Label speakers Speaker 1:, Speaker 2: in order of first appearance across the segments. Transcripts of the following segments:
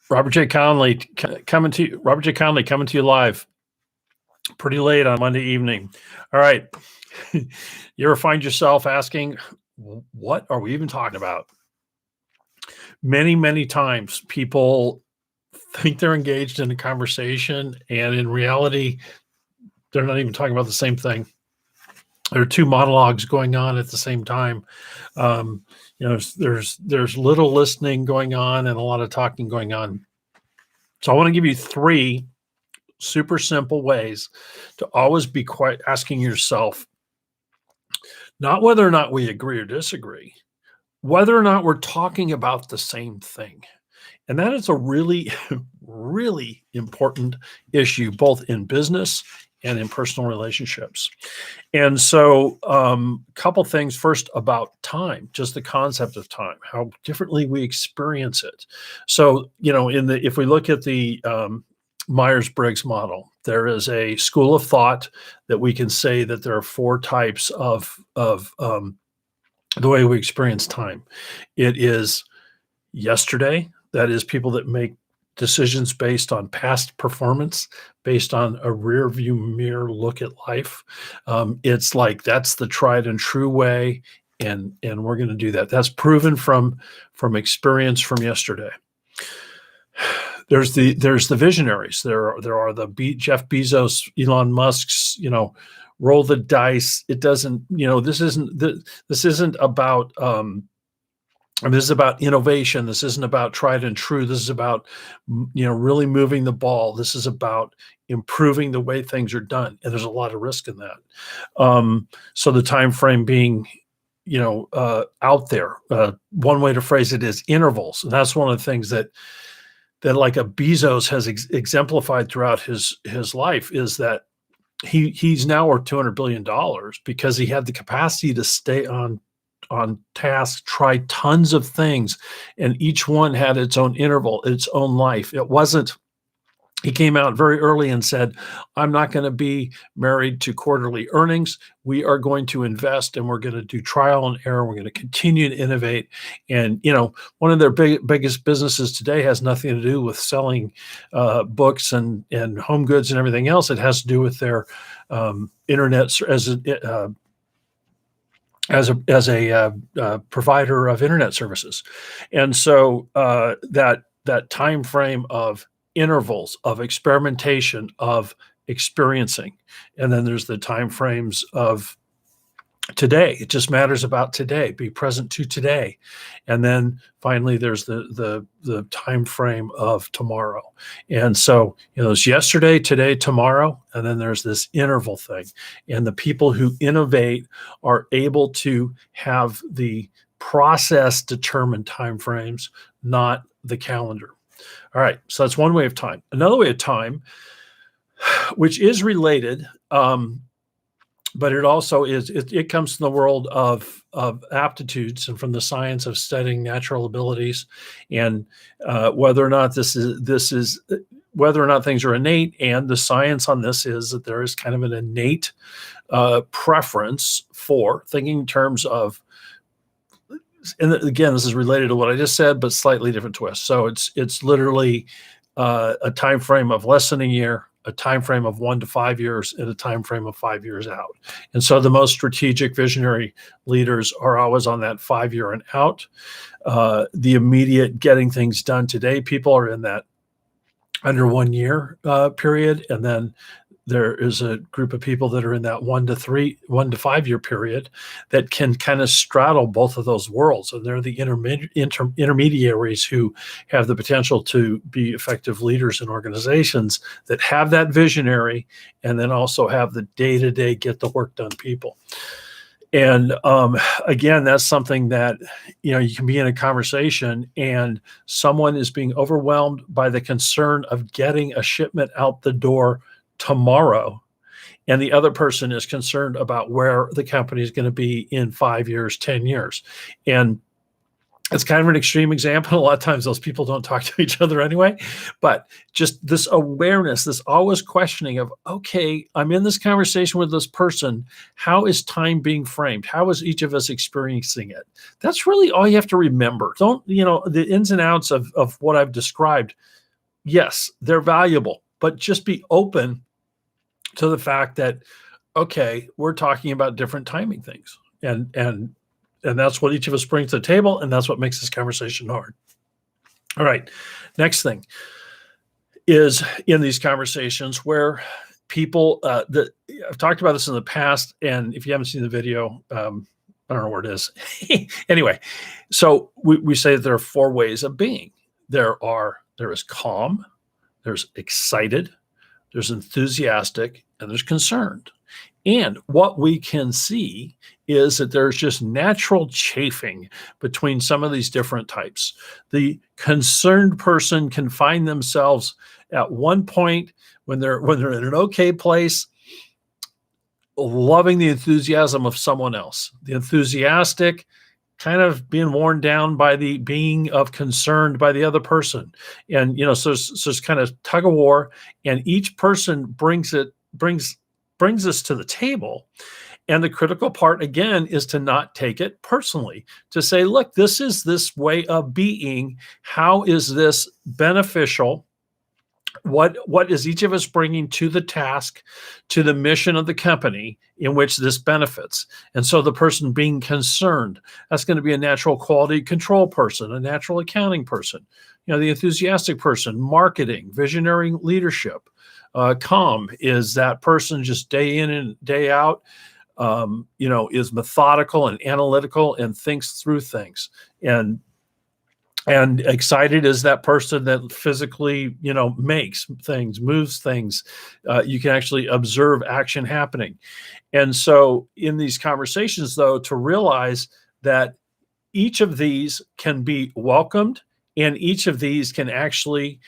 Speaker 1: Robert J. Conley coming to you. Robert J. Conley coming to you live, pretty late on Monday evening. All right. You ever find yourself asking, what are we even talking about? Many, many times people think they're engaged in a conversation, and in reality, they're not even talking about the same thing. There are two monologues going on at the same time. Um, there's little listening going on and a lot of talking going on. So I want to give you three super simple ways to always be quite asking yourself, not whether or not we agree or disagree, whether or not we're talking about the same thing. And that is a really, really important issue, both in business and in personal relationships. And so, a couple things first about time, just the concept of time, how differently we experience it. So, if we look at the Myers-Briggs model, there is a school of thought that we can say that there are four types of the way we experience time. It is yesterday. That is people that make decisions based on past performance, based on a rear view mirror look at life. It's like that's the tried and true way, and we're going to do that. That's proven from experience from yesterday. There's the visionaries. There are the Jeff Bezos, Elon Musk's. Roll the dice. It doesn't. This isn't about. This is about innovation. This isn't about tried and true. This is about, really moving the ball. This is about improving the way things are done. And there's a lot of risk in that. So the time frame being, out there. One way to phrase it is intervals. And that's one of the things that like a Bezos has exemplified throughout his life is that he's now worth $200 billion because he had the capacity to stay on task, try tons of things, and each one had its own interval, its own life. It wasn't, he came out very early and said, I'm not going to be married to quarterly earnings. We are going to invest and we're going to do trial and error. We're going to continue to innovate. And, one of their biggest businesses today has nothing to do with selling books and home goods and everything else. It has to do with their internet as a provider of internet services. And so that time frame of intervals, of experimentation, of experiencing, and then there's the time frames of today. It just matters about today. Be present to today. And then finally there's the time frame of tomorrow. And so, there's yesterday, today, tomorrow, and then there's this interval thing. And the people who innovate are able to have the process determine time frames, not the calendar. All right, so that's one way of time. Another way of time, which is related, but it also is, it comes from the world of aptitudes and from the science of studying natural abilities, and whether or not whether or not things are innate. And the science on this is that there is kind of an innate preference for thinking in terms of, and again, this is related to what I just said, but slightly different twist. So it's literally a time frame of less than a year, a time frame of 1 to 5 years, and a time frame of 5 years out. And so the most strategic visionary leaders are always on that 5 year and out. The immediate getting things done today, people are in that under 1 year period. And then there is a group of people that are in that 1 to 5 year period that can kind of straddle both of those worlds. And they're the intermediaries who have the potential to be effective leaders in organizations that have that visionary and then also have the day-to-day get the work done people. And again, that's something that, you can be in a conversation and someone is being overwhelmed by the concern of getting a shipment out the door tomorrow, and the other person is concerned about where the company is going to be in 5 years, 10 years. And It's kind of an extreme example. A lot of times those people don't talk to each other anyway, but just this awareness, this always questioning of, okay, I'm in this conversation with this person. How is time being framed? How is each of us experiencing it? That's really all you have to remember. Don't, the ins and outs of what I've described. Yes, they're valuable, but just be open to the fact that, okay, we're talking about different timing things. And that's what each of us brings to the table, and that's what makes this conversation hard. All right, next thing is in these conversations where people, I've talked about this in the past, and if you haven't seen the video, I don't know where it is. Anyway, so we say that there are 4 ways of being. There is calm, there's excited, there's enthusiastic, and there's concerned. And what we can see is that there's just natural chafing between some of these different types. The concerned person can find themselves at one point when they're in an okay place, loving the enthusiasm of someone else. The enthusiastic kind of being worn down by the being of concerned by the other person. And, so it's kind of tug of war, and each person brings us to the table. And the critical part, again, is to not take it personally, to say, look, this is this way of being. How is this beneficial? What is each of us bringing to the task, to the mission of the company in which this benefits? And so the person being concerned, that's going to be a natural quality control person, a natural accounting person, the enthusiastic person, marketing, visionary leadership. Calm is that person just day in and day out, is methodical and analytical and thinks through things. And excited is that person that physically, makes things, moves things. You can actually observe action happening. And so in these conversations, though, to realize that each of these can be welcomed, and each of these can actually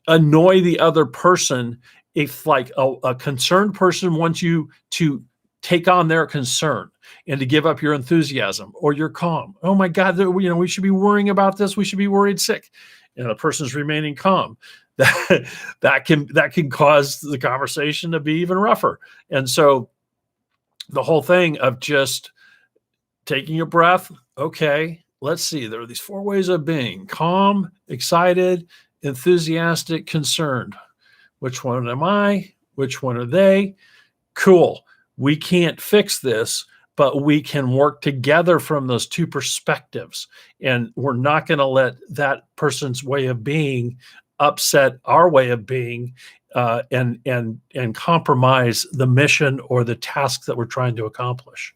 Speaker 1: annoy the other person. If like a concerned person wants you to take on their concern and to give up your enthusiasm or your calm. Oh my God, we should be worrying about this. We should be worried sick. And the person's remaining calm. That can cause the conversation to be even rougher. And so the whole thing of just taking a breath. Okay, let's see. There are these 4 ways of being: calm, excited, enthusiastic, concerned. Which one am I? Which one are they? Cool. We can't fix this, but we can work together from those 2 perspectives. And we're not going to let that person's way of being upset our way of being and compromise the mission or the task that we're trying to accomplish.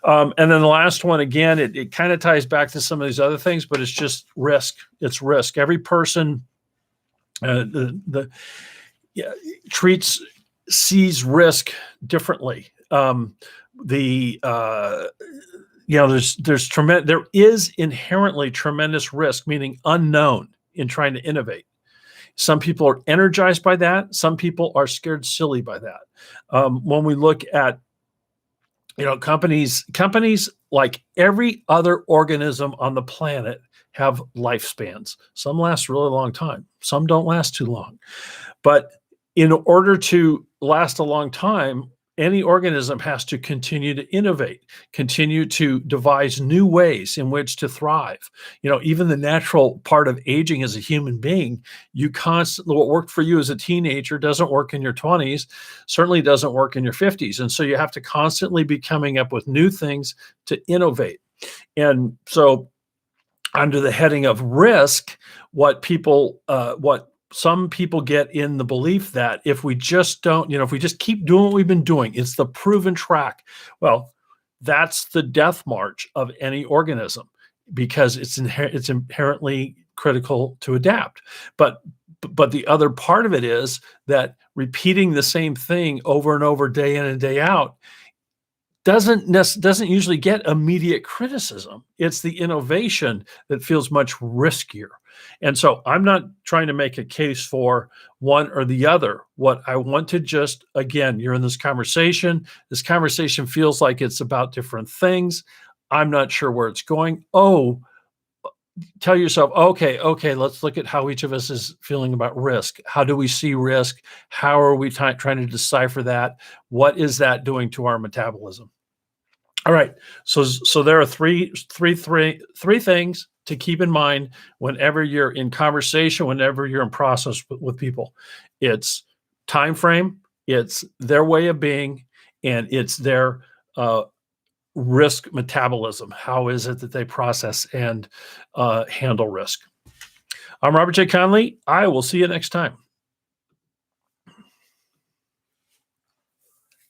Speaker 1: And then the last one, again, it kind of ties back to some of these other things, but it's just risk. It's risk. Every person sees risk differently. There is inherently tremendous risk, meaning unknown, in trying to innovate. Some people are energized by that. Some people are scared silly by that. When we look at companies like every other organism on the planet have lifespans. Some last a really long time. Some don't last too long. But in order to last a long time, any organism has to continue to innovate, continue to devise new ways in which to thrive. Even the natural part of aging as a human being, what worked for you as a teenager doesn't work in your 20s, certainly doesn't work in your 50s. And so you have to constantly be coming up with new things to innovate. And so under the heading of risk, what some people get in the belief that if we just keep doing what we've been doing, it's the proven track. Well, that's the death march of any organism, because it's inherently critical to adapt. But the other part of it is that repeating the same thing over and over, day in and day out, doesn't usually get immediate criticism. It's the innovation that feels much riskier. And so I'm not trying to make a case for one or the other. What I want to just, again, you're in this conversation. This conversation feels like it's about different things. I'm not sure where it's going. Oh, tell yourself, okay, let's look at how each of us is feeling about risk. How do we see risk? How are we trying to decipher that? What is that doing to our metabolism? All right. So there are three things to keep in mind whenever you're in conversation, whenever you're in process with people. It's time frame, it's their way of being, and it's their risk metabolism. How is it that they process and handle risk? I'm Robert J. Conley. I will see you next time.